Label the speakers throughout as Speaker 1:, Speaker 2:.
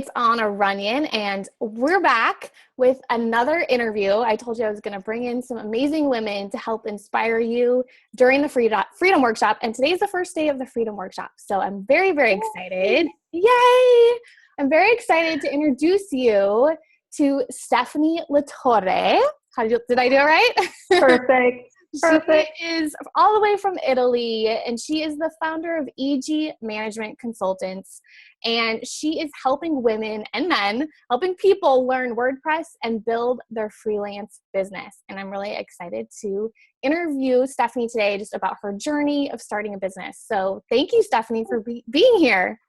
Speaker 1: It's on a Runyon, and we're back with another interview. I told you I was going to bring in some amazing women to help inspire you during the Freedom Workshop, and today's the first day of the Freedom Workshop, so I'm very, very excited. Yay! I'm very excited to introduce you to Stephanie La Torre. Did I do it right?
Speaker 2: Perfect. Perfect.
Speaker 1: She is all the way from Italy, and she is the founder of EG Management Consultants, and she is helping women and men, helping people learn WordPress and build their freelance business. And I'm really excited to interview Stephanie today just about her journey of starting a business. So thank you, Stephanie, for being here.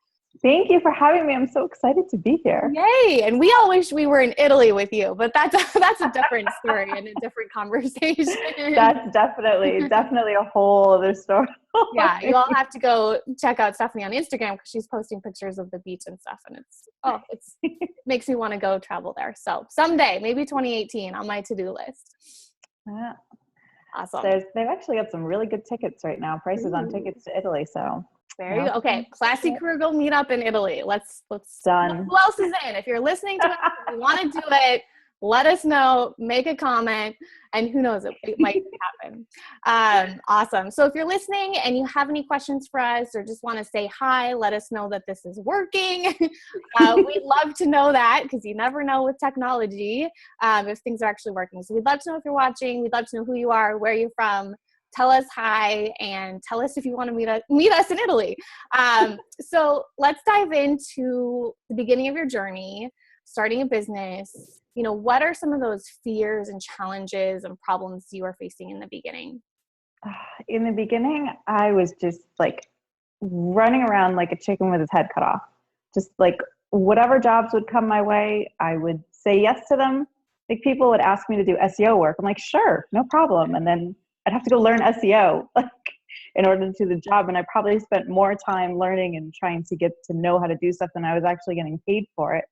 Speaker 2: Thank you for having me. I'm so excited to be here.
Speaker 1: Yay. And we all wish we were in Italy with you, but that's a different story and a different conversation.
Speaker 2: That's definitely a whole other story.
Speaker 1: Yeah, you all have to go check out Stephanie on Instagram because she's posting pictures of the beach and stuff, and it makes me want to go travel there. So someday, maybe 2018, on my to-do list.
Speaker 2: Yeah.
Speaker 1: Awesome.
Speaker 2: They've actually got some really good tickets right now, prices on tickets to Italy. So
Speaker 1: there you go. Okay, Classy Kruger meetup in Italy. Let's
Speaker 2: done.
Speaker 1: Who else is in? If you're listening to it, if you want to do it, let us know, make a comment, and who knows, it might happen. Awesome. So if you're listening and you have any questions for us or just want to say hi, let us know that this is working. We'd love to know that because you never know with technology if things are actually working. So we'd love to know if you're watching. We'd love to know who you are, where you're from. Tell us hi and tell us if you want to meet us in Italy. So let's dive into the beginning of your journey, starting a business. You know, what are some of those fears and challenges and problems you were facing in the beginning?
Speaker 2: In the beginning, I was just like running around like a chicken with its head cut off. Just like whatever jobs would come my way, I would say yes to them. Like people would ask me to do SEO work. I'm like, sure, no problem. And then I'd have to go learn SEO like in order to do the job. And I probably spent more time learning and trying to get to know how to do stuff than I was actually getting paid for it.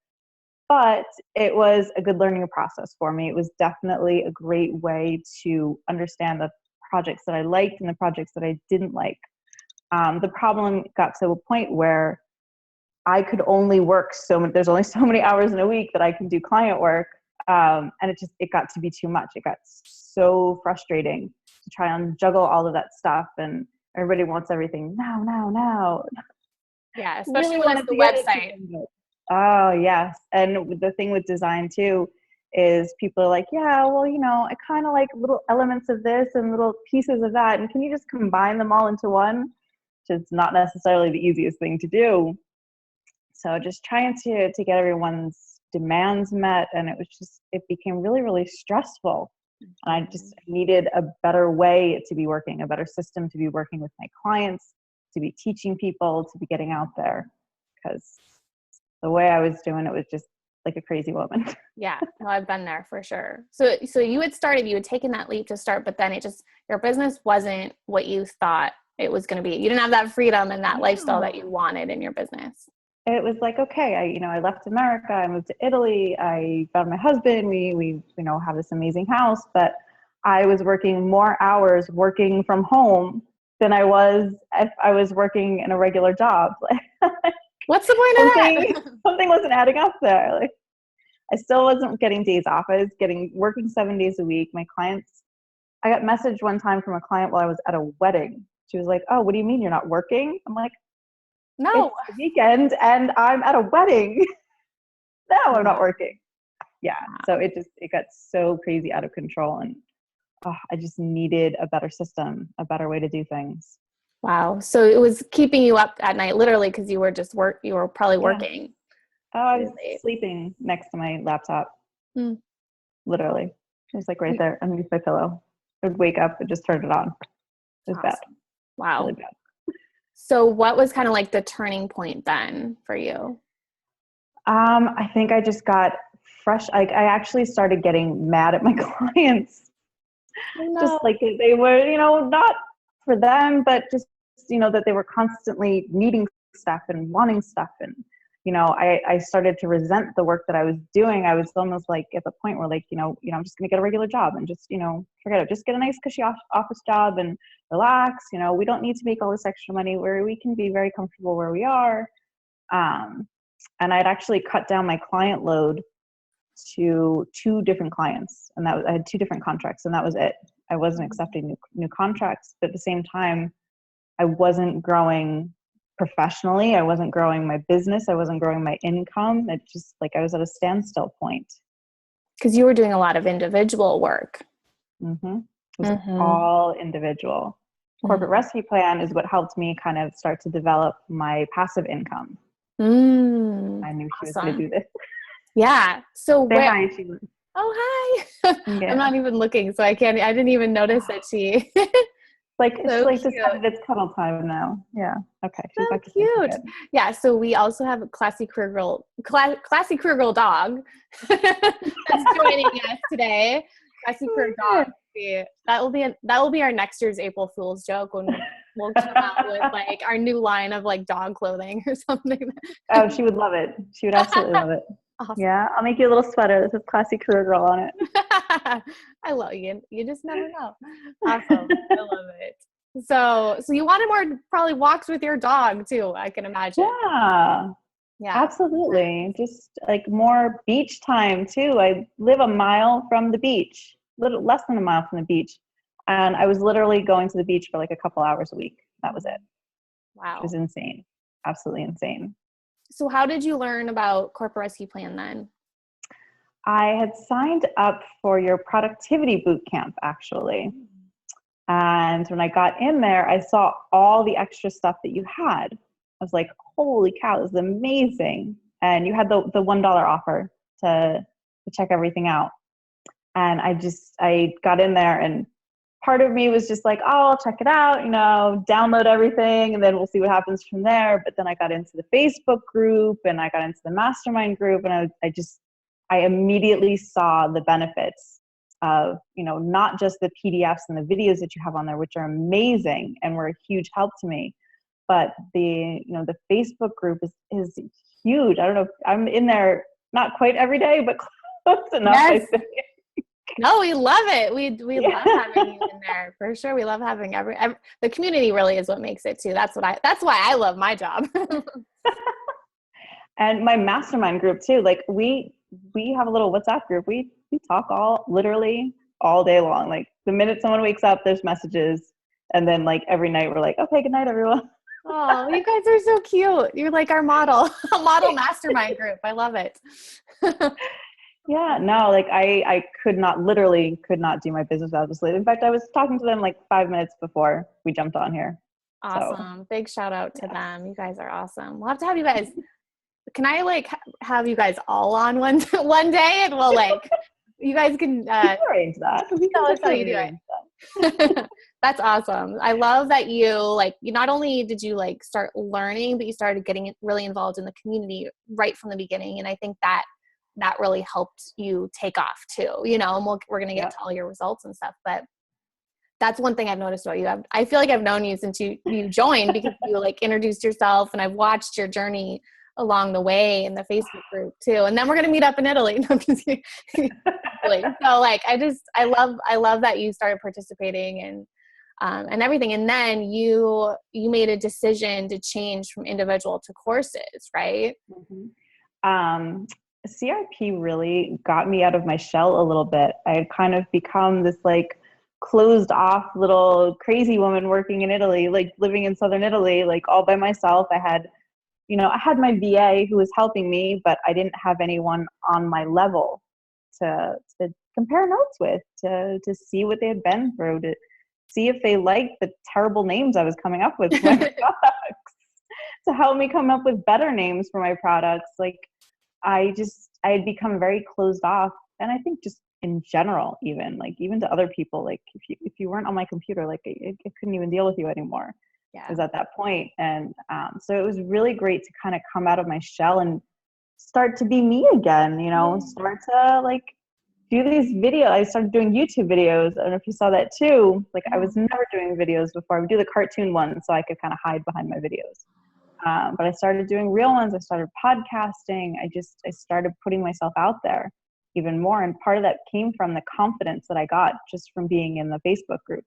Speaker 2: But it was a good learning process for me. It was definitely a great way to understand the projects that I liked and the projects that I didn't like. The problem got to a point where I could only work there's only so many hours in a week that I can do client work. And it got to be too much. It got so frustrating to try and juggle all of that stuff. And everybody wants everything now.
Speaker 1: Yeah, especially when it's the website.
Speaker 2: Oh, yes. And the thing with design too is people are like, yeah, well, I kind of like little elements of this and little pieces of that. And can you just combine them all into one? Which is not necessarily the easiest thing to do. So just trying to get everyone's demands met. And it became really, really stressful. And I just needed a better way to be working, a better system to be working with my clients, to be teaching people, to be getting out there. Because the way I was doing it was just like a crazy woman.
Speaker 1: Yeah, no, I've been there for sure. So you had taken that leap to start, but then your business wasn't what you thought it was going to be. You didn't have that freedom and that lifestyle that you wanted in your business.
Speaker 2: It was like, okay, I left America, I moved to Italy, I found my husband, we have this amazing house, but I was working more hours working from home than I was if I was working in a regular job.
Speaker 1: What's the point of that?
Speaker 2: Something wasn't adding up there. Like I still wasn't getting days off. I was working 7 days a week. My clients, I got messaged one time from a client while I was at a wedding. She was like, oh, what do you mean you're not working? I'm like,
Speaker 1: no,
Speaker 2: it's the weekend and I'm at a wedding. No, I'm not working. Yeah. So it got so crazy out of control. And I just needed a better system, a better way to do things.
Speaker 1: Wow. So it was keeping you up at night, literally, because you were you were probably working.
Speaker 2: Oh, I was sleeping next to my laptop. Literally. It was like right there underneath my pillow. I would wake up and just turn it on. It was bad.
Speaker 1: Wow.
Speaker 2: Really bad.
Speaker 1: So what was kind of like the turning point then for you?
Speaker 2: I think I just got fresh. I actually started getting mad at my clients. Oh, no. Just like they were, not for them, but just, that they were constantly needing stuff and wanting stuff. And, I started to resent the work that I was doing. I was almost like at the point where like, I'm just going to get a regular job and just, forget it. Just get a nice cushy office job and relax. We don't need to make all this extra money where we can be very comfortable where we are. And I'd actually cut down my client load to 2 different clients, and I had 2 different contracts, and that was it. I wasn't accepting new contracts, but at the same time, I wasn't growing professionally. I wasn't growing my business. I wasn't growing my income. It just like I was at a standstill point.
Speaker 1: Because you were doing a lot of individual work.
Speaker 2: Mm-hmm. It was all individual. Corporate Recipe Plan is what helped me kind of start to develop my passive income. I knew she was going to do this.
Speaker 1: Yeah. So
Speaker 2: Say hi, Sheila.
Speaker 1: Oh, hi.
Speaker 2: Yeah.
Speaker 1: I'm not even looking, so I didn't even notice that she.
Speaker 2: It's like just it's cuddle time now. Yeah. Okay. She's
Speaker 1: so cute. Yeah. So we also have a classy career girl dog that's joining us today. Classy career dog. That will be our next year's April Fool's joke when we'll come out with like our new line of like dog clothing or something.
Speaker 2: Oh, she would love it. She would absolutely love it. Awesome. Yeah, I'll make you a little sweater that says Classy Career Girl on it.
Speaker 1: I love you. You just never know. Awesome. I love it. So you wanted more probably walks with your dog too, I can imagine.
Speaker 2: Yeah, absolutely. Just like more beach time too. I live a mile from the beach, little less than a mile from the beach. And I was literally going to the beach for like a couple hours a week. That was it.
Speaker 1: Wow.
Speaker 2: It was insane. Absolutely insane.
Speaker 1: So how did you learn about Corporate Rescue Plan then?
Speaker 2: I had signed up for your productivity boot camp, actually. And when I got in there, I saw all the extra stuff that you had. I was like, holy cow, this is amazing. And you had the $1 offer to check everything out. And I got in there, and part of me was just like, oh, I'll check it out, download everything, and then we'll see what happens from there. But then I got into the Facebook group, and I got into the mastermind group, and I immediately saw the benefits of, not just the PDFs and the videos that you have on there, which are amazing and were a huge help to me, but the Facebook group is huge. I don't know if I'm in there, not quite every day, but close enough.
Speaker 1: Yes.
Speaker 2: I think.
Speaker 1: No, we love it. We love having you in there for sure. We love having the community really is what makes it too. That's why I love my job.
Speaker 2: And my mastermind group too. Like we have a little WhatsApp group. We talk literally all day long. Like the minute someone wakes up, there's messages. And then like every night we're like, okay, good night, everyone.
Speaker 1: Oh, you guys are so cute. You're like our model mastermind group. I love it.
Speaker 2: Yeah, no, like I could not do my business without this lady. In fact, I was talking to them like 5 minutes before we jumped on here.
Speaker 1: Awesome. So, big shout out to them. You guys are awesome. We'll have to have you guys. Can I like have you guys all on one day, and we'll like you guys can
Speaker 2: arrange that.
Speaker 1: Tell us how you do it. That's awesome. I love that you not only did you like start learning, but you started getting really involved in the community right from the beginning. And I think that really helped you take off too, and we're going to get to all your results and stuff, but that's one thing I've noticed about you. I feel like I've known you since you joined because you like introduced yourself, and I've watched your journey along the way in the Facebook group too. And then we're going to meet up in Italy. No, I'm just kidding. So like, I love that you started participating and everything. And then you made a decision to change from individual to courses, right?
Speaker 2: Mm-hmm. CRP really got me out of my shell a little bit. I had kind of become this like closed off little crazy woman working in Italy, like living in Southern Italy, like all by myself. I had my VA who was helping me, but I didn't have anyone on my level to compare notes with, to see what they had been through, to see if they liked the terrible names I was coming up with for my products, to help me come up with better names for my products. Like I had become very closed off. And I think just in general, even to other people, like if you weren't on my computer, like I couldn't even deal with you anymore. Yeah. I was at that point. And so it was really great to kind of come out of my shell and start to be me again, start to like do these videos. I started doing YouTube videos. I don't know if you saw that too. Like I was never doing videos before. I would do the cartoon ones so I could kind of hide behind my videos. But I started doing real ones. I started podcasting. I started putting myself out there even more. And part of that came from the confidence that I got just from being in the Facebook group,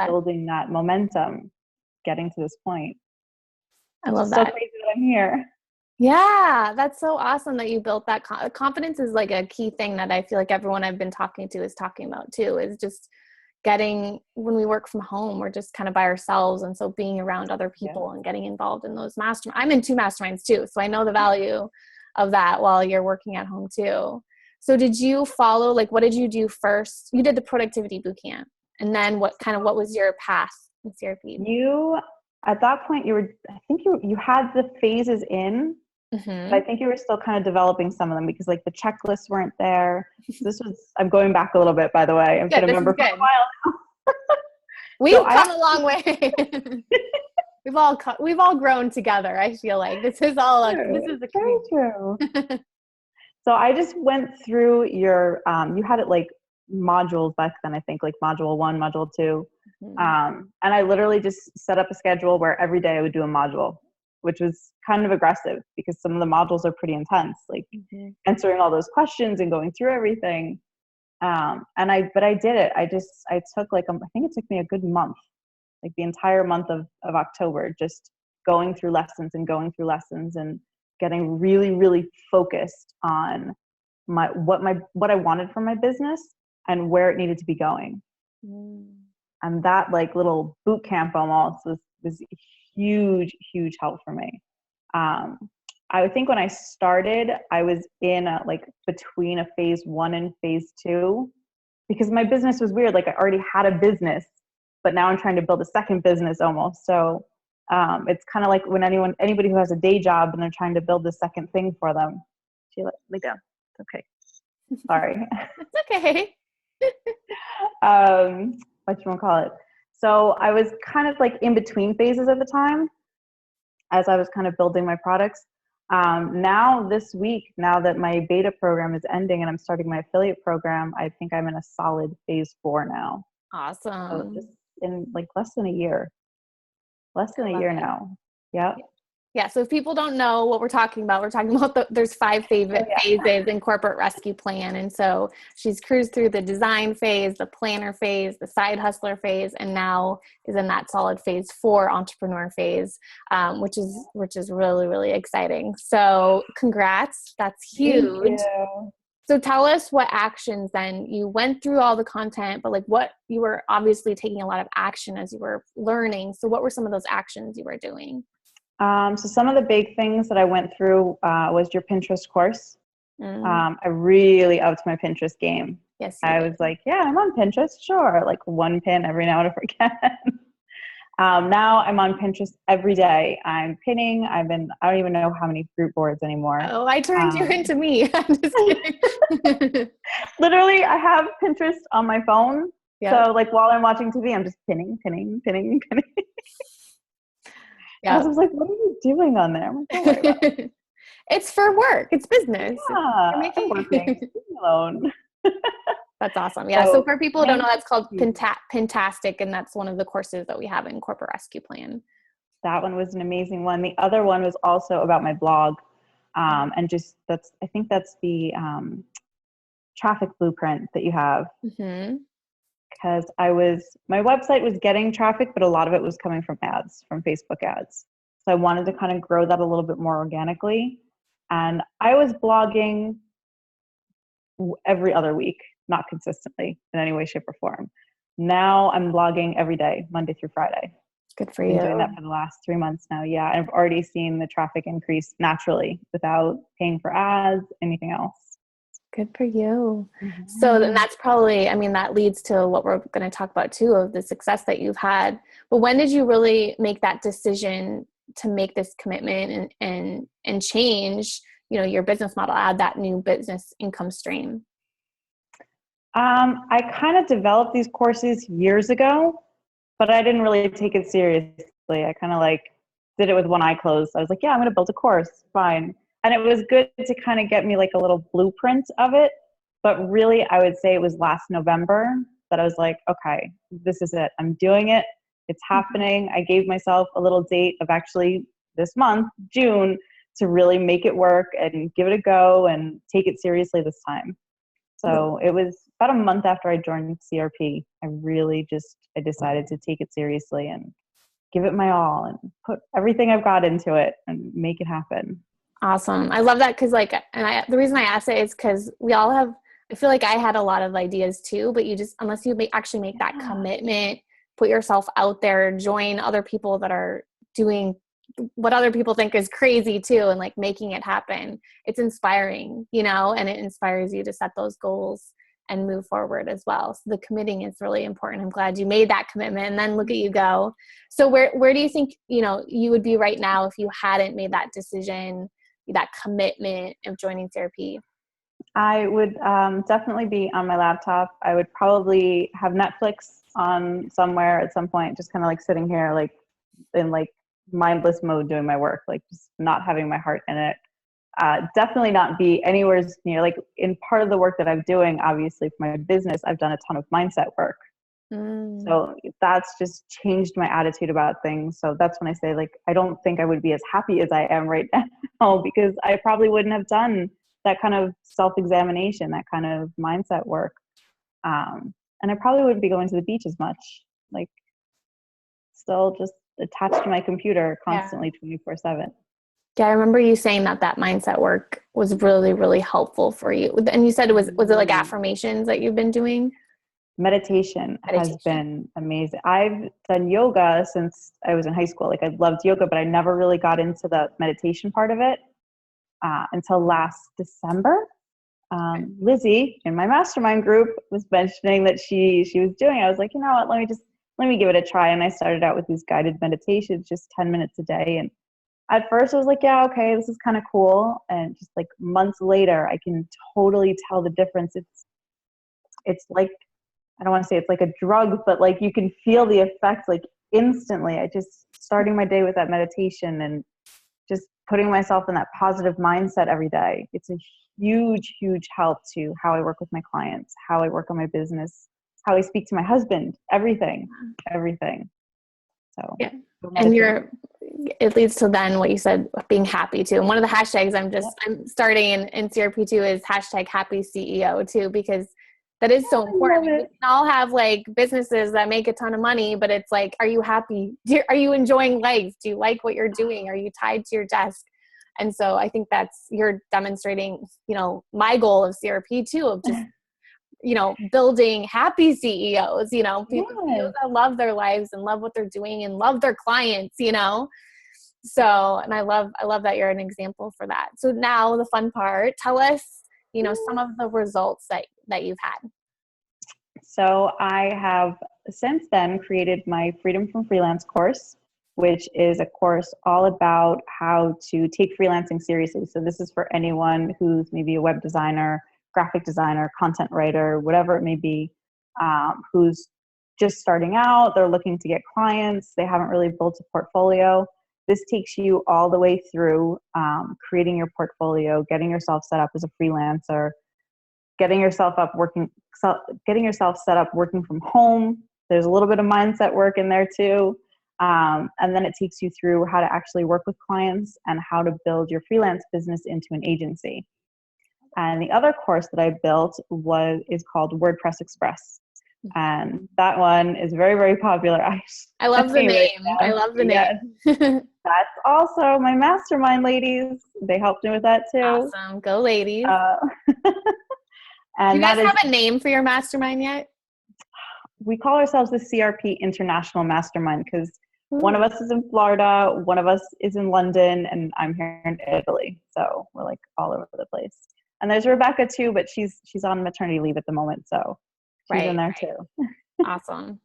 Speaker 2: building that momentum, getting to this point.
Speaker 1: I love that.
Speaker 2: So crazy that I'm here.
Speaker 1: Yeah, that's so awesome that you built that. Confidence is like a key thing that I feel like everyone I've been talking to is talking about too, is just getting, when we work from home, we're just kind of by ourselves. And so being around other
Speaker 2: Yeah.
Speaker 1: people and getting involved in those masterminds. I'm in 2 masterminds too. So I know the value of that while you're working at home too. So did you follow, like, what did you do first? You did the productivity boot camp. And then what was your path in CRP?
Speaker 2: You, at that point, I think you had the phases in, but I think you were still kind of developing some of them because like the checklists weren't there. So I'm going back a little bit, by the way. I've been a member for a while now.
Speaker 1: We've come a long way. We've all grown together. I feel like this is a
Speaker 2: very true. So I just went through you had it like modules back then, I think, like module 1, module 2. And I literally just set up a schedule where every day I would do a module, which was kind of aggressive because some of the modules are pretty intense, like answering all those questions and going through everything. But I did it. I took I think it took me a good month, like the entire month of October, just going through lessons and getting really, really focused on what I wanted from my business and where it needed to be going. And that like little boot camp almost was huge, huge help for me. I think when I started, I was in between a phase 1 and phase 2 because my business was weird. Like I already had a business, but now I'm trying to build a second business almost. So it's kind of like when anybody who has a day job and they're trying to build the second thing for them. She let me down. It's okay. Sorry.
Speaker 1: It's okay.
Speaker 2: What you want to call it? So I was kind of like in between phases at the time as I was kind of building my products. Now this week, now that my beta program is ending and I'm starting my affiliate program, I think I'm in a solid phase 4 now.
Speaker 1: Awesome.
Speaker 2: So just in like less than a year now. Yep.
Speaker 1: Yeah. So if people don't know what we're talking about there's 5 phases in corporate rescue plan. And so she's cruised through the design phase, the planner phase, the side hustler phase, and now is in that solid phase 4 entrepreneur phase, which is really, really exciting. So congrats. That's huge.
Speaker 2: Thank you.
Speaker 1: So tell us what actions then. You went through all the content, but like what, you were obviously taking a lot of action as you were learning. So what were some of those actions you were doing?
Speaker 2: So some of the big things that I went through was your Pinterest course. I really upped my Pinterest game.
Speaker 1: Yes.
Speaker 2: I was like, yeah, I'm on Pinterest. Sure. Like one pin every now and again. Now I'm on Pinterest every day. I'm pinning. I don't even know how many group boards anymore.
Speaker 1: Oh, I turned you into me. I'm just kidding.
Speaker 2: Literally, I have Pinterest on my phone.
Speaker 1: Yep.
Speaker 2: So like while I'm watching TV, I'm just pinning.
Speaker 1: Yeah.
Speaker 2: I was like, what are you doing on there? I'm like, don't worry about it.
Speaker 1: It's for work. It's business.
Speaker 2: Yeah, I'm working. Leave me alone.
Speaker 1: That's awesome. Yeah. So for people who don't know, that's called Pintastic, and that's one of the courses that we have in Corporate Rescue Plan.
Speaker 2: That one was an amazing one. The other one was also about my blog, and I think that's the traffic blueprint that you have. Because my website was getting traffic, but a lot of it was coming from ads, from Facebook ads. So I wanted to kind of grow that a little bit more organically. And I was blogging every other week, not consistently in any way, shape, or form. Now I'm blogging every day, Monday through Friday.
Speaker 1: Good for you.
Speaker 2: I've been doing that for the last 3 months now. Yeah. And I've already seen the traffic increase naturally without paying for ads, anything else. Good
Speaker 1: for you. So then that's probably, that leads to what we're going to talk about too, of the success that you've had. But when did you really make that decision to make this commitment and change, your business model, add that new business income stream?
Speaker 2: I kind of developed these courses years ago, but I didn't really take it seriously. I kind of did it with one eye closed. I was like, yeah, I'm going to build a course. Fine. And it was good to kind of get me like a little blueprint of it. But really, I would say it was last November that I was like, okay, this is it. I'm doing it. It's happening. I gave myself a little date of actually this month, June, to really make it work and give it a go and take it seriously this time. So it was about a month after I joined CRP. I decided to take it seriously and give it my all and put everything I've got into it and make it happen.
Speaker 1: Awesome. I love that. Cause like, the reason I asked it is cause I feel like I had a lot of ideas too, but unless you actually make that commitment, put yourself out there, join other people that are doing what other people think is crazy too, and like making it happen. It's inspiring, and it inspires you to set those goals and move forward as well. So the committing is really important. I'm glad you made that commitment, and then look at you go. So where do you think, you would be right now if you hadn't made that decision, that commitment of joining CRP?
Speaker 2: I would definitely be on my laptop. I would probably have Netflix on somewhere at some point, just kind of like sitting here, like in like mindless mode doing my work, like just not having my heart in it. Definitely not be anywhere near, like in part of the work that I'm doing, obviously for my business, I've done a ton of mindset work. So that's just changed my attitude about things. So that's when I say, like, I don't think I would be as happy as I am right now, because I probably wouldn't have done that kind of self-examination, that kind of mindset work. And I probably wouldn't be going to the beach as much, like still just attached to my computer constantly 24/7.
Speaker 1: Yeah, I remember you saying that mindset work was really, really helpful for you. And you said was it like affirmations that you've been doing?
Speaker 2: Meditation has been amazing. I've done yoga since I was in high school. Like I loved yoga, but I never really got into the meditation part of it until last December. Lizzie in my mastermind group was mentioning that she was doing it. I was like, you know what, let me give it a try. And I started out with these guided meditations, just 10 minutes a day. And at first I was like, yeah, okay, this is kind of cool. And just like months later, I can totally tell the difference. It's like, I don't want to say it's like a drug, but like you can feel the effects like instantly. I just starting my day with that meditation and just putting myself in that positive mindset every day. It's a huge, huge help to how I work with my clients, how I work on my business, how I speak to my husband, everything. So,
Speaker 1: yeah. And it leads to then what you said, being happy too. And one of the hashtags I'm starting in CRP2 is hashtag happy CEO too, because that is so important. We can all have like businesses that make a ton of money, but it's like, are you happy? Are you enjoying life? Do you like what you're doing? Are you tied to your desk? And so I think you're demonstrating, my goal of CRP too, of just, building happy CEOs, people that love their lives and love what they're doing and love their clients, So, and I love that you're an example for that. So now the fun part, tell us, some of the results that you've had.
Speaker 2: So I have since then created my Freedom from Freelance course, which is a course all about how to take freelancing seriously. So this is for anyone who's maybe a web designer, graphic designer, content writer, whatever it may be, who's just starting out, they're looking to get clients, they haven't really built a portfolio. This takes you all the way through creating your portfolio, getting yourself set up as a freelancer, getting yourself set up working from home. There's a little bit of mindset work in there too. And then it takes you through how to actually work with clients and how to build your freelance business into an agency. And the other course that I built is called WordPress Express. And that one is very, very popular.
Speaker 1: I love the name. I love the name.
Speaker 2: That's also my mastermind ladies. They helped me with that too.
Speaker 1: Awesome. Go ladies.
Speaker 2: And
Speaker 1: do you guys have a name for your mastermind yet?
Speaker 2: We call ourselves the CRP International Mastermind because one of us is in Florida, one of us is in London, and I'm here in Italy. So we're like all over the place. And there's Rebecca too, but she's on maternity leave at the moment. So she's in there too.
Speaker 1: Awesome.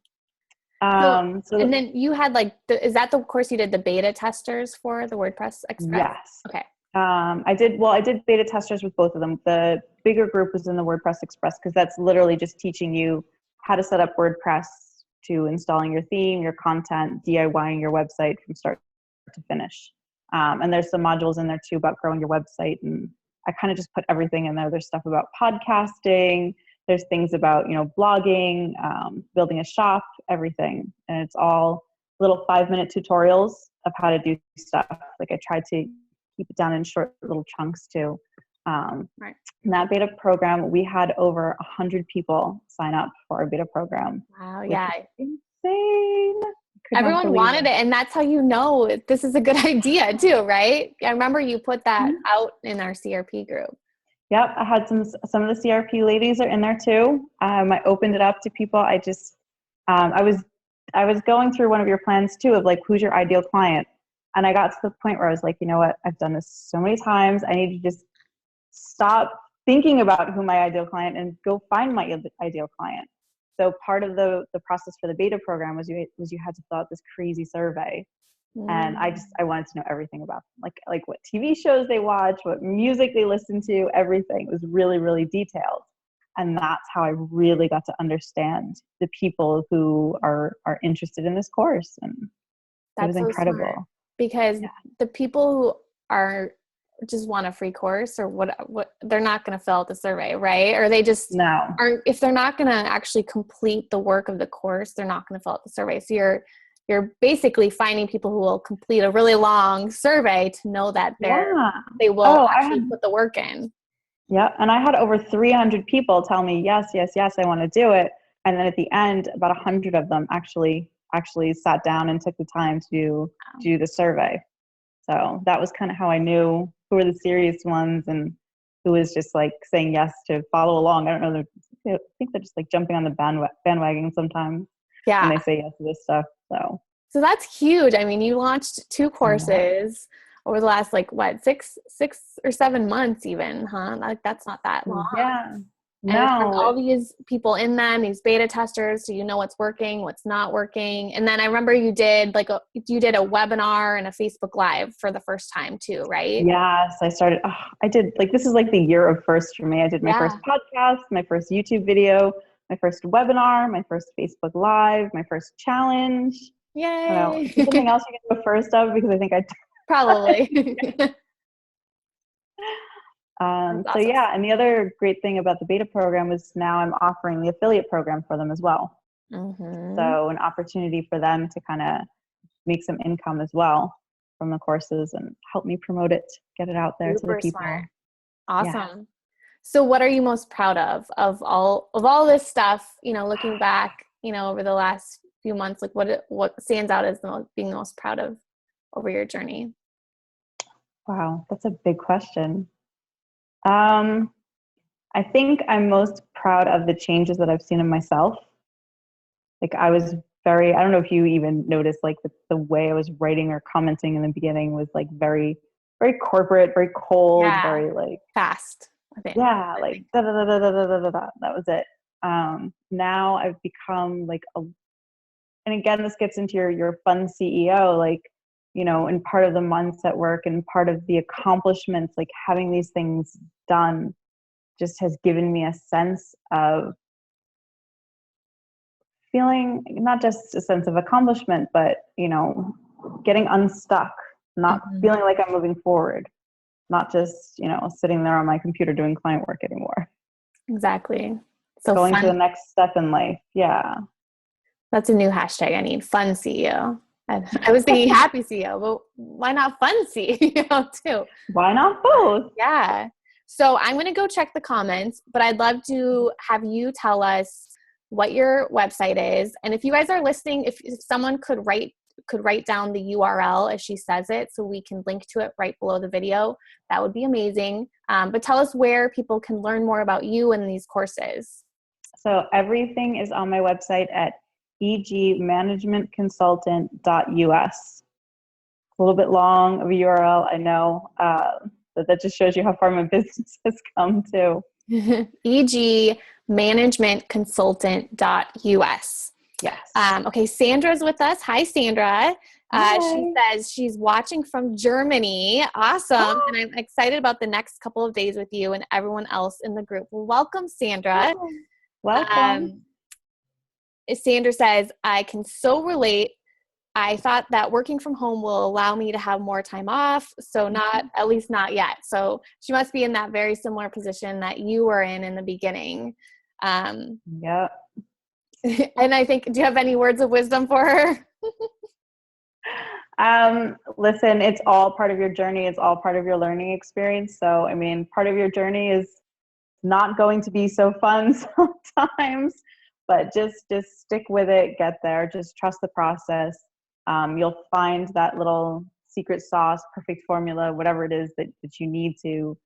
Speaker 1: And then you had is that the course you did the beta testers for the WordPress Express?
Speaker 2: Yes.
Speaker 1: Okay.
Speaker 2: I did beta testers with both of them. The bigger group was in the WordPress Express because that's literally just teaching you how to set up WordPress, to installing your theme, your content, DIYing your website from start to finish. And there's some modules in there too about growing your website. And I kind of just put everything in there. There's stuff about podcasting. There's things about, blogging, building a shop, everything. And it's all little 5-minute tutorials of how to do stuff. Like I tried to keep it down in short little chunks too.
Speaker 1: Right.
Speaker 2: In that beta program, we had over 100 people sign up for our beta program.
Speaker 1: Wow, yeah.
Speaker 2: Insane. not
Speaker 1: Everyone
Speaker 2: believe
Speaker 1: wanted it. And that's how you know this is a good idea too, right? I remember you put that out in our CRP group.
Speaker 2: Yep, I had some of the CRP ladies are in there too. I opened it up to people. I was going through one of your plans too of like, who's your ideal client? And I got to the point where I was like, you know what? I've done this so many times. I need to just stop thinking about who my ideal client and go find my ideal client. So part of the process for the beta program was you had to fill out this crazy survey. And I wanted to know everything about them, like what TV shows they watch, what music they listen to, everything. It was really, really detailed. And that's how I really got to understand the people who are interested in this course. And it was incredible.
Speaker 1: Smart. Because the people who are just want a free course or what they're not going to fill out the survey, right? Or they just aren't, if they're not going to actually complete the work of the course, they're not going to fill out the survey. So you're basically finding people who will complete a really long survey to know that they will actually put the work in.
Speaker 2: Yeah. And I had over 300 people tell me, yes, I want to do it. And then at the end, about 100 of them actually sat down and took the time to do the survey. So that was kind of how I knew who were the serious ones and who was just like saying yes to follow along. I don't know. I think they're just like jumping on the bandwagon sometimes.
Speaker 1: Yeah.
Speaker 2: And they say yes to this stuff. So
Speaker 1: that's huge. I mean, you launched 2 courses over the last, like, what, 6 or 7 months even, huh? Like, that's not that long.
Speaker 2: Yeah.
Speaker 1: And it has all these people in them, these beta testers, so you know what's working, what's not working. And then I remember you did a webinar and a Facebook Live for the first time too, right?
Speaker 2: Yes, I did, like, this is like the year of first for me. I did my first podcast, my first YouTube video, my first webinar, my first Facebook Live, my first challenge.
Speaker 1: Yay!
Speaker 2: Something else you can do a first of, because I think I
Speaker 1: probably.
Speaker 2: So yeah, and the other great thing about the beta program is now I'm offering the affiliate program for them as well.
Speaker 1: Mm-hmm.
Speaker 2: So an opportunity for them to kind of make some income as well from the courses and help me promote it, get it out there to the people.
Speaker 1: Smart. Awesome. Yeah. So what are you most proud of all this stuff, looking back, over the last few months, like what stands out as being the most proud of over your journey?
Speaker 2: Wow, that's a big question. I think I'm most proud of the changes that I've seen in myself. Like, I was I don't know if you even noticed, like, the way I was writing or commenting in the beginning was like very, very corporate, very cold, very like
Speaker 1: fast. I think.
Speaker 2: Yeah, like da da da da da da da da. That was it. Now I've become like and again, this gets into your fun CEO, like, in part of the months at work and part of the accomplishments, like having these things done just has given me a sense of feeling, not just a sense of accomplishment, but, getting unstuck, not feeling like I'm moving forward, not just, sitting there on my computer doing client work anymore.
Speaker 1: Exactly. So
Speaker 2: going to the next step in life. Yeah.
Speaker 1: That's a new hashtag. I need fun CEO. I was thinking happy CEO, but why not fun CEO too?
Speaker 2: Why not both?
Speaker 1: Yeah. So I'm going to go check the comments, but I'd love to have you tell us what your website is. And if you guys are listening, if someone could write down the URL as she says it, so we can link to it right below the video, that would be amazing. But tell us where people can learn more about you and these courses.
Speaker 2: So everything is on my website at egmanagementconsultant.us. A little bit long of a URL, I know, but that just shows you how far my business has come too.
Speaker 1: egmanagementconsultant.us.
Speaker 2: Yes.
Speaker 1: Okay, Sandra's with us. Hi, Sandra. She says she's watching from Germany. Awesome. And I'm excited about the next couple of days with you and everyone else in the group. Well, welcome, Sandra.
Speaker 2: Welcome.
Speaker 1: Sandra says, I can so relate. I thought that working from home will allow me to have more time off. So at least not yet. So she must be in that very similar position that you were in the beginning.
Speaker 2: Yep.
Speaker 1: And I think, do you have any words of wisdom for her?
Speaker 2: Listen, it's all part of your journey. It's all part of your learning experience. So, I mean, part of your journey is not going to be so fun sometimes, but just stick with it, get there, just trust the process. You'll find that little secret sauce, perfect formula, whatever it is that you need to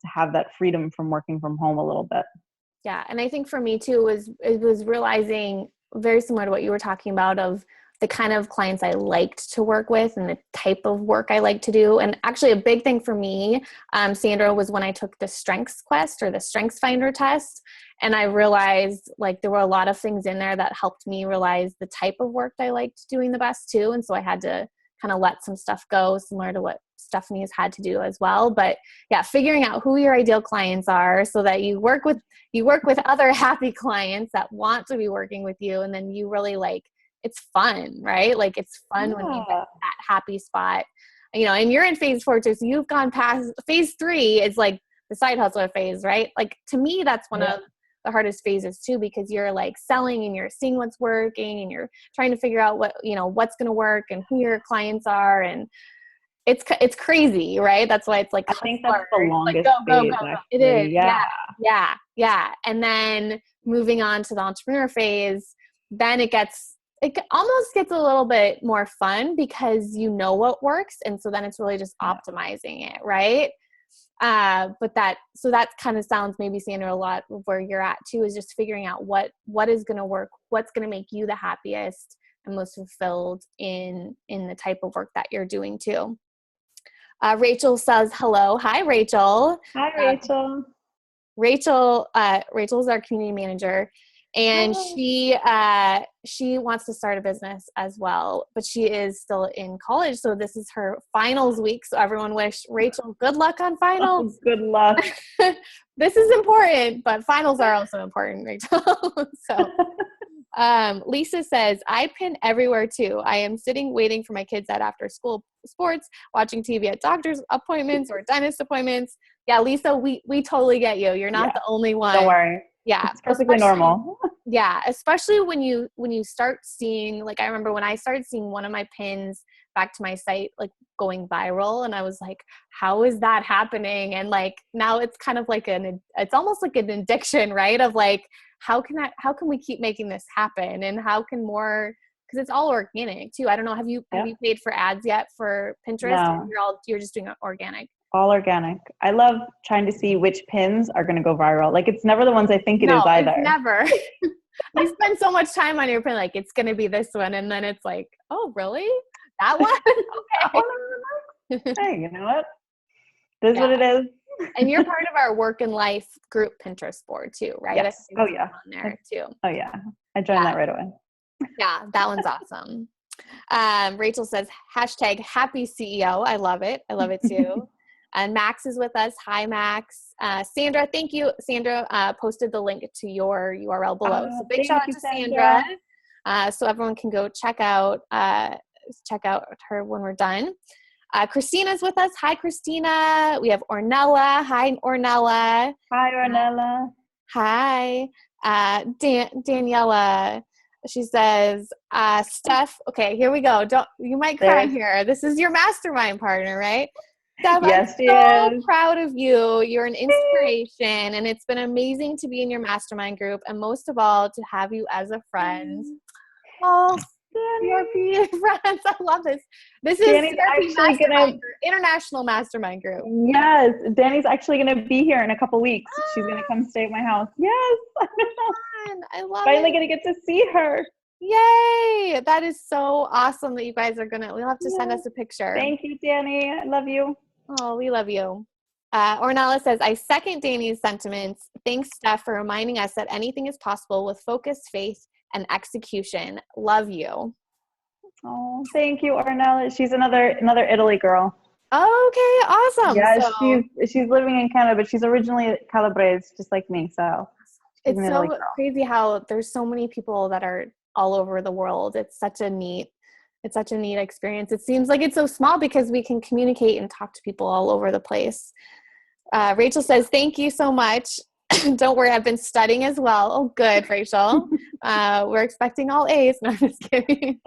Speaker 2: have that freedom from working from home a little bit.
Speaker 1: Yeah. And I think for me too, it was realizing, very similar to what you were talking about, of the kind of clients I liked to work with and the type of work I like to do. And actually a big thing for me, Sandra, was when I took the Strengths Quest or the Strengths Finder test. And I realized like there were a lot of things in there that helped me realize the type of work I liked doing the best too. And so I had to kind of let some stuff go, similar to what Stephanie has had to do as well. But yeah, figuring out who your ideal clients are so that you work with other happy clients that want to be working with you. And then you really like, it's fun, right? Like it's fun when you get that happy spot, and you're in phase 4 too. So you've gone past phase 3 is like the side hustler phase, right? Like to me, that's one of the hardest phases too, because you're like selling and you're seeing what's working and you're trying to figure out what's going to work and who your clients are. And it's crazy, right? That's why it's like,
Speaker 2: I think that's the longest
Speaker 1: phase.
Speaker 2: Actually.
Speaker 1: It is.
Speaker 2: Yeah.
Speaker 1: And then moving on to the entrepreneur phase, then it almost gets a little bit more fun because you know what works. And so then it's really just optimizing it. Right. But that kind of sounds, maybe Sandra, a lot of where you're at too, is just figuring out what is going to work, what's going to make you the happiest and most fulfilled in the type of work that you're doing too. Rachel says, hello. Hi, Rachel.
Speaker 2: Hi, Rachel.
Speaker 1: Rachel's our community manager. And she wants to start a business as well, but she is still in college. So this is her finals week. So everyone wish Rachel good luck on finals.
Speaker 2: Good luck.
Speaker 1: This is important, but finals are also important, Rachel. So Lisa says, I pin everywhere too. I am sitting waiting for my kids at after school sports, watching TV at doctor's appointments or dentist appointments. Yeah, Lisa, we totally get you. You're not the only one.
Speaker 2: Don't worry.
Speaker 1: Yeah.
Speaker 2: It's perfectly normal.
Speaker 1: Yeah. Especially when you start seeing, like, I remember when I started seeing one of my pins back to my site, like going viral, and I was like, how is that happening? And like, now it's kind of like it's almost like an addiction, right? Of like, how can we keep making this happen? And how can more, because it's all organic too. I don't know. Have you paid for ads yet for Pinterest?
Speaker 2: No.
Speaker 1: Or you're just doing organic?
Speaker 2: All organic. I love trying to see which pins are going to go viral. Like it's never the ones I think it is either.
Speaker 1: It's never. You spend so much time on your pin, like it's going to be this one. And then it's like, oh, really? That one? Okay.
Speaker 2: Hey, you know what? This is what it is.
Speaker 1: And you're part of our work and life group Pinterest board too, right?
Speaker 2: Yes. Oh, yeah.
Speaker 1: On there too.
Speaker 2: Oh, yeah. I joined that right away.
Speaker 1: Yeah, that one's awesome. Rachel says, hashtag happy CEO. I love it. I love it too. And Max is with us. Hi, Max. Sandra, thank you. Sandra posted the link to your URL below. So big shout out to Sandra. So everyone can go check out her when we're done. Christina's with us. Hi, Christina. We have Ornella. Hi, Ornella.
Speaker 2: Hi, Ornella.
Speaker 1: Hi. Daniela. She says, Steph, okay, here we go. You might cry here. This is your mastermind partner, right? Steph,
Speaker 2: yes,
Speaker 1: I'm so proud of you. You're an inspiration, and it's been amazing to be in your mastermind group, and most of all, to have you as a friend. Oh, CRP friends, I love this. This is CRP International Mastermind Group.
Speaker 2: Yes, Danny's actually going to be here in a couple weeks. She's going to come stay at my house. Yes,
Speaker 1: I love
Speaker 2: Finally going to get to see her.
Speaker 1: Yay! That is so awesome that you guys are we'll have to send us a picture.
Speaker 2: Thank you, Danny. I love you.
Speaker 1: Oh, we love you. Ornella says, I second Danny's sentiments. Thanks, Steph, for reminding us that anything is possible with focus, faith, and execution. Love you.
Speaker 2: Oh, thank you, Ornella. She's another Italy girl.
Speaker 1: Okay, awesome.
Speaker 2: Yeah, she's living in Canada, but she's originally Calabrese, just like me. So
Speaker 1: it's so crazy how there's so many people that are all over the world. It's such a neat experience. It seems like it's so small because we can communicate and talk to people all over the place. Rachel says, thank you so much. Don't worry, I've been studying as well. Oh, good, Rachel. We're expecting all A's. No, I'm just kidding.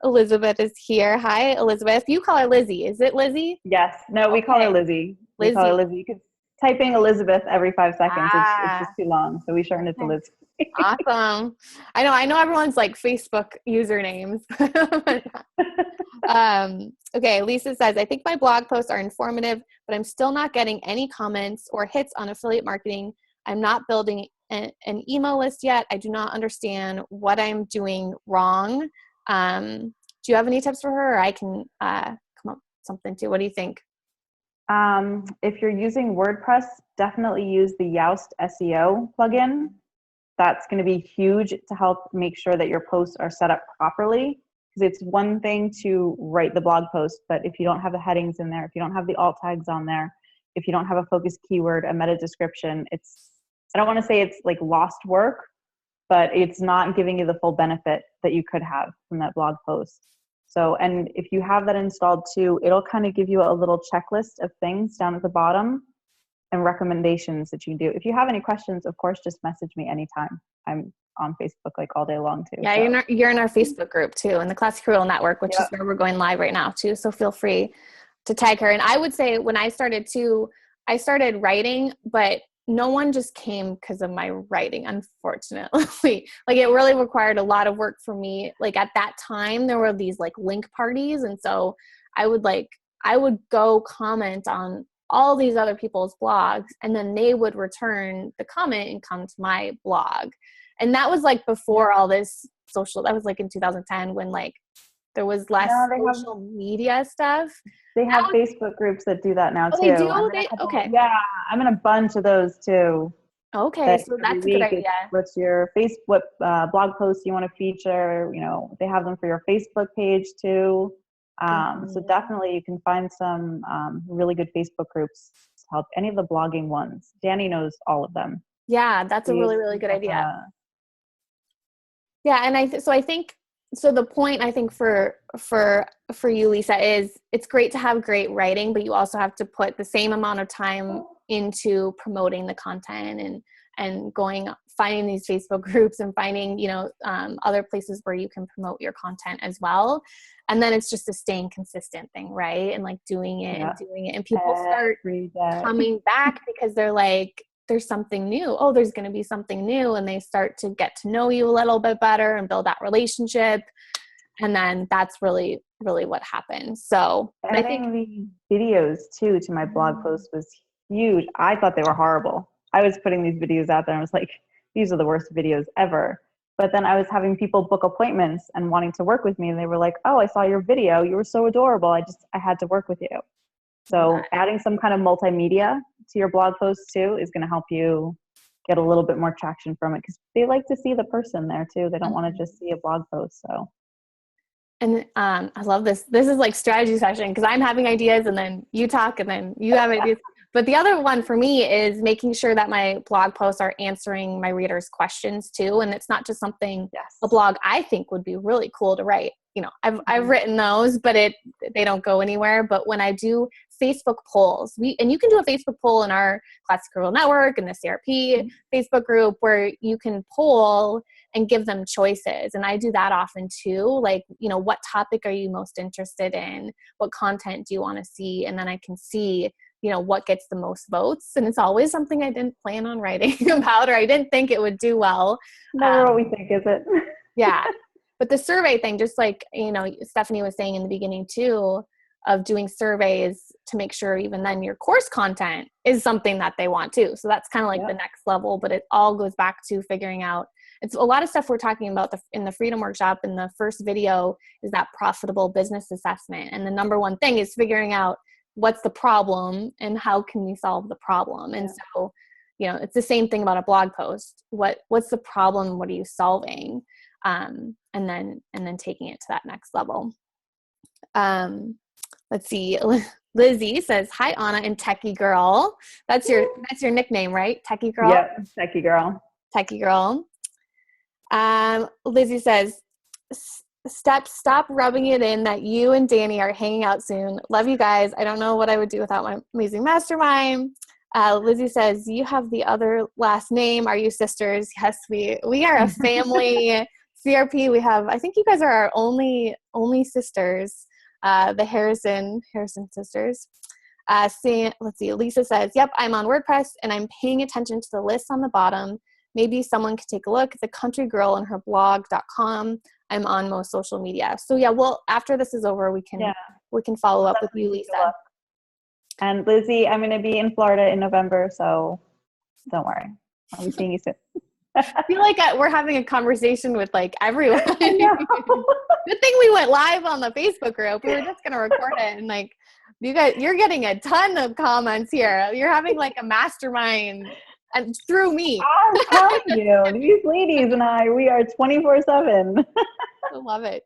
Speaker 1: Elizabeth is here. Hi, Elizabeth. You call her Lizzie. Is it Lizzie?
Speaker 2: Yes. No, we call her Lizzie. We call her Lizzie. You could typing Elizabeth every 5 seconds. It's just
Speaker 1: Ah,
Speaker 2: too long. So we shortened it to Liz.
Speaker 1: awesome. I know everyone's like Facebook usernames. Okay, Lisa says, I think my blog posts are informative, but I'm still not getting any comments or hits on affiliate marketing. I'm not building an email list yet. I do not understand what I'm doing wrong. Do you have any tips for her, or I can come up with something too? What do you think?
Speaker 2: If you're using WordPress, definitely use the Yoast SEO plugin. That's going to be huge to help make sure that your posts are set up properly. Because it's one thing to write the blog post, but if you don't have the headings in there, if you don't have the alt tags on there, if you don't have a focus keyword, a meta description, I don't want to say it's like lost work, but it's not giving you the full benefit that you could have from that blog post. So, and if you have that installed too, it'll kind of give you a little checklist of things down at the bottom and recommendations that you can do. If you have any questions, of course, just message me anytime. I'm on Facebook like all day long too.
Speaker 1: Yeah,
Speaker 2: so.
Speaker 1: you're in our Facebook group too, in the Classic Hero Network, which
Speaker 2: Yep.
Speaker 1: is where we're going live right now too. So feel free to tag her. And I would say when I started too, I started writing, but no one just came because of my writing, unfortunately. Like it really required a lot of work for me. Like at that time, there were these like link parties. And so I would go comment on all these other people's blogs, and then they would return the comment and come to my blog. And that was like before all this social, that was like in 2010 when like there was less social media stuff.
Speaker 2: They have Facebook groups that do that now too.
Speaker 1: They do?
Speaker 2: Okay. Yeah, I'm in a bunch of those too.
Speaker 1: Okay, so that's a good idea.
Speaker 2: What's your Facebook blog post you want to feature? You know, they have them for your Facebook page too. So definitely you can find some really good Facebook groups to help. Any of the blogging ones. Danny knows all of them.
Speaker 1: Yeah, that's a really, really good idea. Yeah, and I think the point I think for you, Lisa, is it's great to have great writing, but you also have to put the same amount of time into promoting the content and finding these Facebook groups and finding other places where you can promote your content as well. And then it's just a staying consistent thing, right? And like doing it, and people start coming back because they're like, there's something new. Oh, there's going to be something new. And they start to get to know you a little bit better and build that relationship. And then that's really, really what happens. So
Speaker 2: adding the videos too to my blog post was huge. I thought they were horrible. I was putting these videos out there and I was like, these are the worst videos ever. But then I was having people book appointments and wanting to work with me. And they were like, oh, I saw your video. You were so adorable. I had to work with you. So adding some kind of multimedia to your blog posts too is going to help you get a little bit more traction from it, because they like to see the person there too. They don't want to just see a blog post. So.
Speaker 1: And I love this. This is like strategy session because I'm having ideas and then you talk and then you have ideas. But the other one for me is making sure that my blog posts are answering my readers' questions too. And it's not just something, a blog I think would be really cool to write. I've written those, but they don't go anywhere. But when I do Facebook polls, and you can do a Facebook poll in our Classic Girl Network and the CRP Facebook group where you can poll and give them choices. And I do that often too. Like, what topic are you most interested in? What content do you want to see? And then I can see, what gets the most votes. And it's always something I didn't plan on writing about, or I didn't think it would do well.
Speaker 2: Never what we think, is it?
Speaker 1: Yeah. But the survey thing, just like, Stephanie was saying in the beginning too, of doing surveys to make sure even then your course content is something that they want too. So that's kind of like the next level, but it all goes back to figuring out, it's a lot of stuff we're talking about in the Freedom Workshop. In the first video is that profitable business assessment. And the number one thing is figuring out what's the problem and how can we solve the problem. And so, it's the same thing about a blog post. What's the problem? What are you solving? And then taking it to that next level. Let's see. Lizzie says, "Hi, Anna and Techie Girl." That's your nickname, right? Techie Girl.
Speaker 2: Yep, Techie Girl.
Speaker 1: Techie Girl. Lizzie says, "Stop rubbing it in that you and Danny are hanging out soon. Love you guys. I don't know what I would do without my amazing mastermind." Lizzie says, "You have the other last name. Are you sisters?" Yes, we are a family. CRP, we have, I think you guys are our only sisters, the Harrison sisters. Let's see. Lisa says, yep, I'm on WordPress and I'm paying attention to the lists on the bottom. Maybe someone could take a look. The country girl and her blog.com. I'm on most social media. So yeah, well, after this is over, we can follow up with you, Lisa.
Speaker 2: And Lizzie, I'm going to be in Florida in November, so don't worry. I'll be seeing you soon.
Speaker 1: I feel like we're having a conversation with like everyone. Good thing we went live on the Facebook group. We were just going to record it, and like you're getting a ton of comments here. You're having like a mastermind and through me.
Speaker 2: I'm telling you, these ladies and we are 24/7.
Speaker 1: I love it.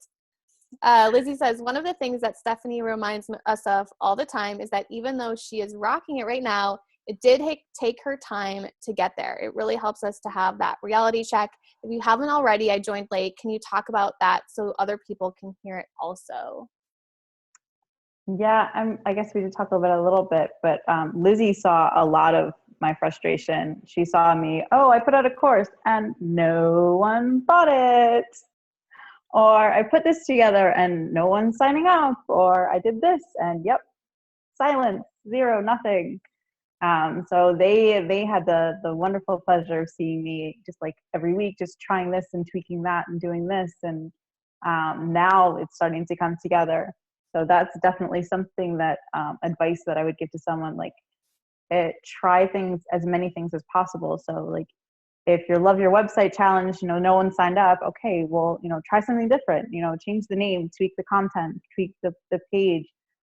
Speaker 1: Lizzie says, one of the things that Stephanie reminds us of all the time is that even though she is rocking it right now, it did take her time to get there. It really helps us to have that reality check. If you haven't already, I joined late. Can you talk about that so other people can hear it also?
Speaker 2: Yeah, I guess we did talk about it a little bit, but Lizzie saw a lot of my frustration. She saw me, I put out a course and no one bought it. Or I put this together and no one's signing up. Or I did this and silence, zero, nothing. So they had the wonderful pleasure of seeing me just like every week, just trying this and tweaking that and doing this. And now it's starting to come together. So that's definitely something that advice that I would give to someone, like try as many things as possible. So like if your Love Your Website challenge, no one signed up. Okay, well, try something different, change the name, tweak the content, tweak the page.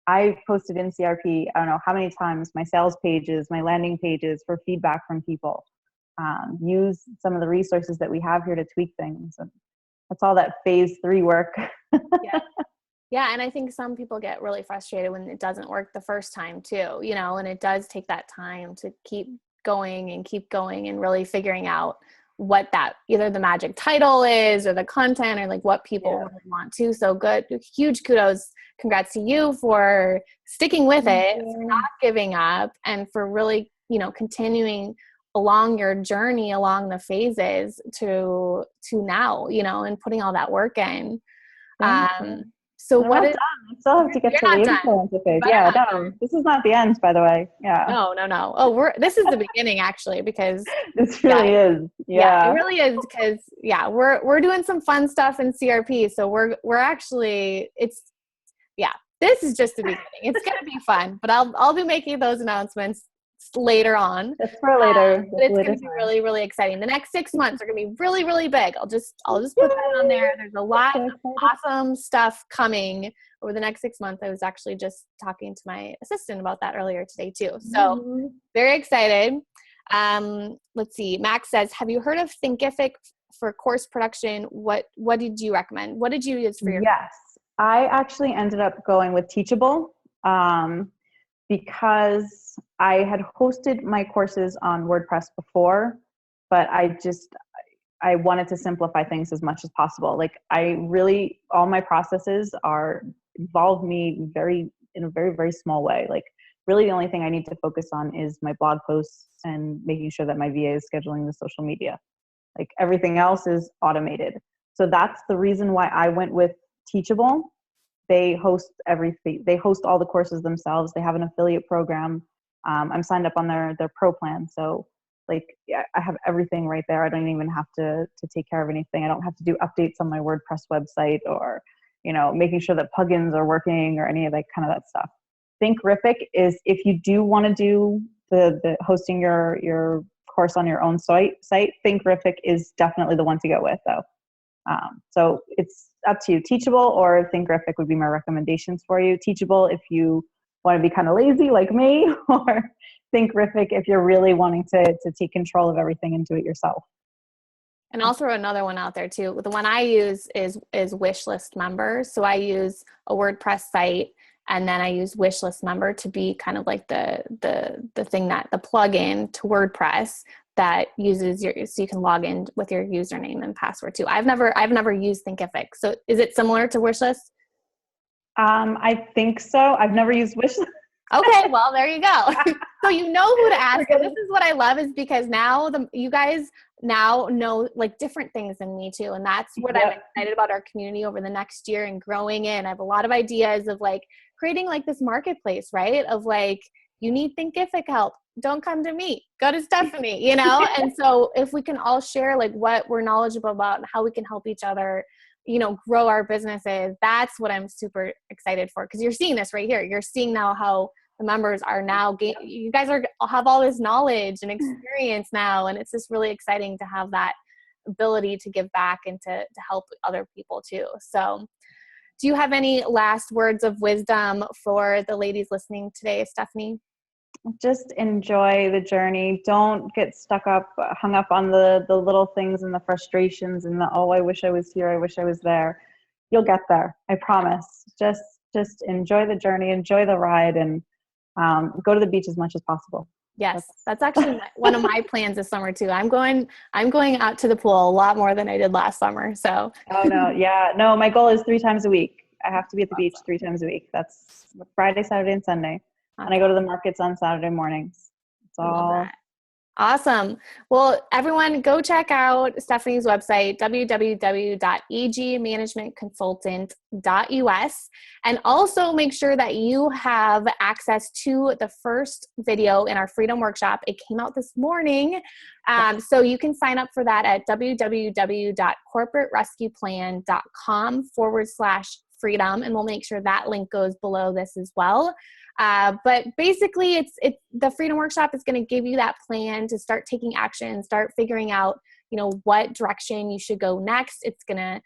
Speaker 2: I've posted in CRP, I don't know how many times, my sales pages, my landing pages for feedback from people. Use some of the resources that we have here to tweak things. And that's all that phase 3 work.
Speaker 1: Yeah, and I think some people get really frustrated when it doesn't work the first time too, and it does take that time to keep going and really figuring out what that either the magic title is or the content or like what people really want to. So good, huge kudos, congrats to you for sticking with it, for not giving up, and for really, continuing along your journey along the phases to now, and putting all that work in. So
Speaker 2: what is? I still have to get to the influencer phase. Yeah, no, this is not the end, by the way. Yeah.
Speaker 1: No. Oh, this is the beginning actually, because
Speaker 2: this really is. Yeah,
Speaker 1: it really is because we're doing some fun stuff in CRP. So we're actually this is just the beginning. It's gonna be fun, but I'll be making those announcements later on.
Speaker 2: That's for later.
Speaker 1: But it's going to be really, really exciting. The next 6 months are going to be really, really big. I'll just put that on there. There's a lot of awesome stuff coming over the next 6 months. I was actually just talking to my assistant about that earlier today too. So very excited. Let's see. Max says, have you heard of Thinkific for course production? What did you recommend? What did you use for your?
Speaker 2: Yes, I actually ended up going with Teachable. Because I had hosted my courses on WordPress before, but I wanted to simplify things as much as possible. Like all my processes involve me in a very, very small way. Like really the only thing I need to focus on is my blog posts and making sure that my VA is scheduling the social media. Like everything else is automated. So that's the reason why I went with Teachable. They host everything. They host all the courses themselves. They have an affiliate program. I'm signed up on their pro plan. So I have everything right there. I don't even have to take care of anything. I don't have to do updates on my WordPress website or, making sure that plugins are working or any of that stuff. Thinkific is if you do want to do the hosting your course on your own site, Thinkific is definitely the one to go with though. So it's up to you. Teachable or Thinkific would be my recommendations for you. Teachable if you want to be kind of lazy like me, or Thinkific if you're really wanting to take control of everything and do it yourself.
Speaker 1: And I'll throw another one out there too. The one I use is Wishlist Member. So I use a WordPress site, and then I use Wishlist Member to be kind of like the thing that the plugin to WordPress that uses so you can log in with your username and password too. I've never used Thinkific. So is it similar to Wishlist?
Speaker 2: I think so. I've never used Wishlist.
Speaker 1: Okay, well, there you go. So you know who to ask. And this is what I love is because now you guys now know like different things than me too. And that's what I'm excited about our community over the next year and growing in. I have a lot of ideas of like creating like this marketplace, right? Of like, you need thinkific help, don't come to me, go to Stephanie, And so if we can all share like what we're knowledgeable about and how we can help each other, grow our businesses, that's what I'm super excited for. Because you're seeing this right here. You're seeing now how the members are now, you guys have all this knowledge and experience now. And it's just really exciting to have that ability to give back and to help other people too. So do you have any last words of wisdom for the ladies listening today, Stephanie?
Speaker 2: Just enjoy the journey. Don't get hung up on the little things and the frustrations and oh, I wish I was here, I wish I was there. You'll get there, I promise. Just enjoy the journey, enjoy the ride, and go to the beach as much as possible.
Speaker 1: Yes, that's actually one of my plans this summer too. I'm going out to the pool a lot more than I did last summer. So.
Speaker 2: Oh no, yeah, no. My goal is 3 times a week. I have to be at the beach 3 times a week. That's Friday, Saturday, and Sunday. And I go to the markets on Saturday mornings. It's all.
Speaker 1: Awesome. Well, everyone go check out Stephanie's website, www.egmanagementconsultant.us. And also make sure that you have access to the first video in our Freedom Workshop. It came out this morning. So you can sign up for that at www.corporaterescueplan.com/freedom. And we'll make sure that link goes below this as well. But basically it's the Freedom Workshop is going to give you that plan to start taking action, start figuring out, what direction you should go next. It's going to